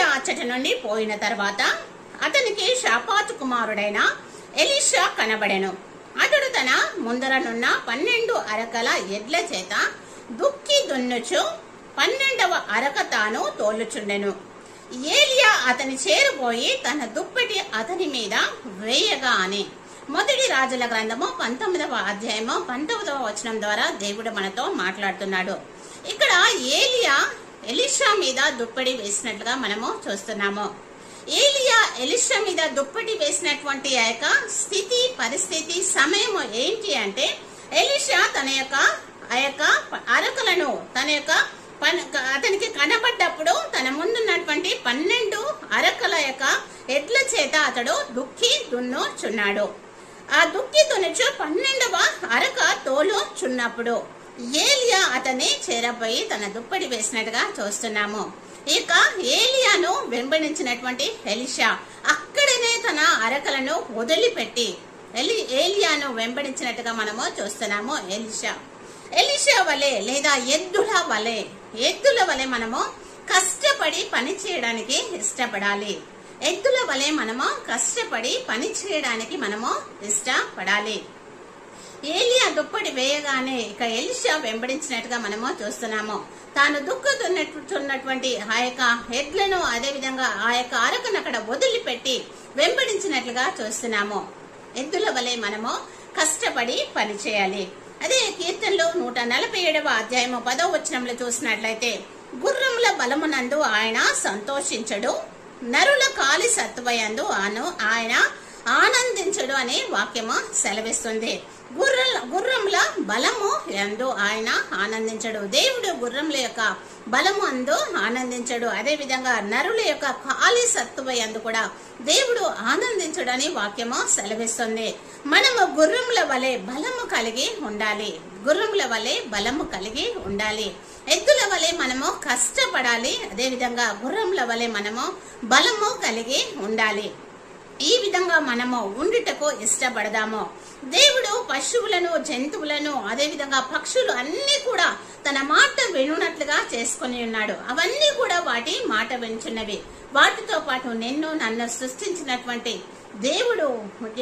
ఏలియా అచ్చటి నుండి పోయిన తర్వాత అతనికి షాపాతు కుమారుడైన ఎలీషా కనబడెను. అతడు తన ముందరనున్న 12 అరకల ఎడ్ల చేత దుక్కి దున్నుచు 12వ అరక తాను తోలుచుండెను. ఏలియా అతని చేరుపోయి తన దుప్పటి అతని మీద వేయగా అని. మొదటి రాజుల గ్రంథము 19వ అధ్యాయము 19వ వచనం ద్వారా దేవుడు మనతో మాట్లాడుతున్నాడు. ఇక్కడ ఏలియా ఎలీషా మీద దుప్పటి వేసినట్లుగా మనము చూస్తున్నాము. ఏలియా ఎలీషా మీద దుప్పటి వేసినటువంటి ఆ యొక్క స్థితి పరిస్థితి సమయం ఏంటి అంటే, ఎలీషా తన యొక్క ఆ యొక్క అరకలను తన యొక్క అతనికి కనబడ్డప్పుడు తన ముందున్నటువంటి 12 అరకల యొక్క ఎడ్ల చేత అతడు దుక్కి దున్నుచున్నాడు. ఆ దుక్కి దున్నుచు 12వ అరక తోలుచున్నప్పుడు ఏలియా అతన్ని చేరపోయి తన దుప్పటి వేసినట్టుగా చూస్తున్నాము. ఇక ఏలియాను వెంబడించినటువంటి ఎలీషా అక్కడనే తన అరకలను వదిలిపెట్టి ఏలియాను వెంబడించినట్టుగా మనము చూస్తున్నాము. ఎలీషా వలె లేదా ఎద్దుల వలె మనము కష్టపడి పని చేయడానికి ఇష్టపడాలి. ఎద్దుల వలె మనము కష్టపడి పని చేయడానికి మనము ఇష్టపడాలి. ఏలియా దుప్పటి వేయగానే ఇక ఎలీషా వెంబడించినట్టుగా మనము చూస్తున్నాము. తాను దుక్కుతున్నటువంటి ఆ యొక్క ఎడ్లను అదే విధంగా ఆ యొక్క అరకను అక్కడ వదిలిపెట్టి వెంబడించినట్లుగా చూస్తున్నాము. ఎద్దుల వలె మనము కష్టపడి పని చేయాలి. అదే కీర్తనలు 147వ అధ్యాయము 10వ వచనంలో చూసినట్లయితే, గుర్రముల బలమునందు ఆయన సంతోషించడు, నరుల కాలి సత్వయందు ఆయన ఆనందించడు అనే వాక్యము సెలవిస్తుంది. గుర్రముల బలము యందు ఆయన ఆనందించడు. దేవుడు గుర్రముల యొక్క బలము అందు ఆనందించడు. అదే విధంగా నరుల యొక్క కాలి సత్తువ యందు కూడా దేవుడు ఆనందించడు అని వాక్యము సెలవిస్తుంది. మనము గుర్రముల వలె బలము కలిగి ఉండాలి. గుర్రముల వలె బలము కలిగి ఉండాలి. ఎద్దుల వలె మనము కష్టపడాలి. అదే విధంగా గుర్రముల వలె మనము బలము కలిగి ఉండాలి. ఈ విధంగా మనము ఉండుటకు ఇష్టపడదాము. దేవుడు పశువులను, జంతువులను, అదే విధంగా పక్షులు అన్ని కూడా తన మాట వినున్నట్లుగా చేసుకుని ఉన్నాడు. అవన్నీ కూడా వాటి మాట వింటున్నవి. వాటితో పాటు నన్ను సృష్టించినటువంటి దేవుడు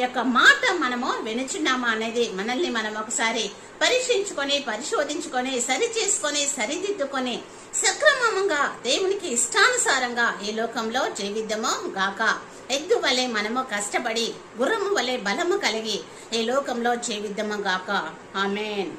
యొక్క మాట మనము వినుచున్నామా అనేది మనల్ని మనం ఒకసారి పరీక్షించుకొని, పరిశోధించుకొని, సరి చేసుకొని, సరిదిద్దుకొని సక్రమంగా దేవునికి ఇష్టానుసారంగా ఈ లోకంలో జీవిద్దాము గాక. ఎద్దు వలె మనము కష్టపడి గుర్రము వలె బలము కలిగి ఈ లోకంలో జీవిద్దాము గాక. ఆమేన్.